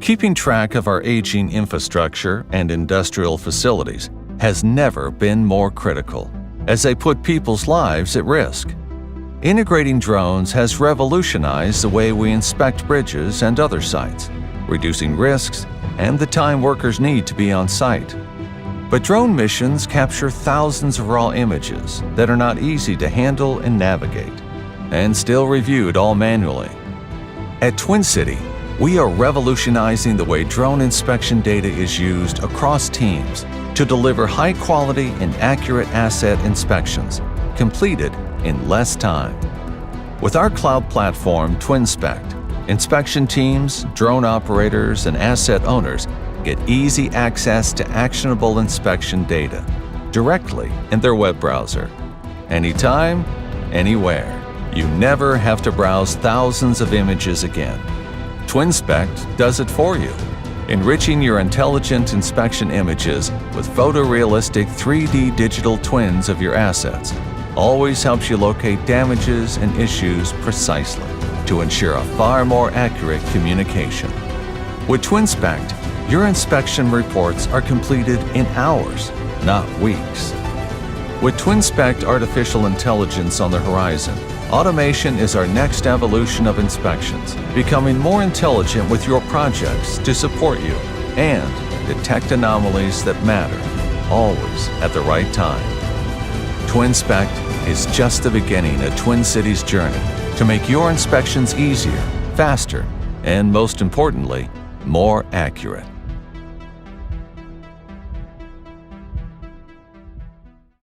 Keeping track of our aging infrastructure and industrial facilities has never been more critical, as they put people's lives at risk. Integrating drones has revolutionized the way we inspect bridges and other sites, reducing risks and the time workers need to be on site. But drone missions capture thousands of raw images that are not easy to handle and navigate, and still reviewed all manually. At Twinsity, we are revolutionizing the way drone inspection data is used across teams to deliver high-quality and accurate asset inspections, completed in less time. With our cloud platform, Twinspect, inspection teams, drone operators, and asset owners get easy access to actionable inspection data directly in their web browser. Anytime, anywhere. You never have to browse thousands of images again. Twinspect does it for you, enriching your intelligent inspection images with photorealistic 3D digital twins of your assets. Always helps you locate damages and issues precisely to ensure a far more accurate communication. With Twinspect, your inspection reports are completed in hours, not weeks. With Twinspect Artificial Intelligence on the horizon, automation is our next evolution of inspections, becoming more intelligent with your projects to support you and detect anomalies that matter, always at the right time. Twinspect is just the beginning of Twin Cities' journey to make your inspections easier, faster, and most importantly, more accurate.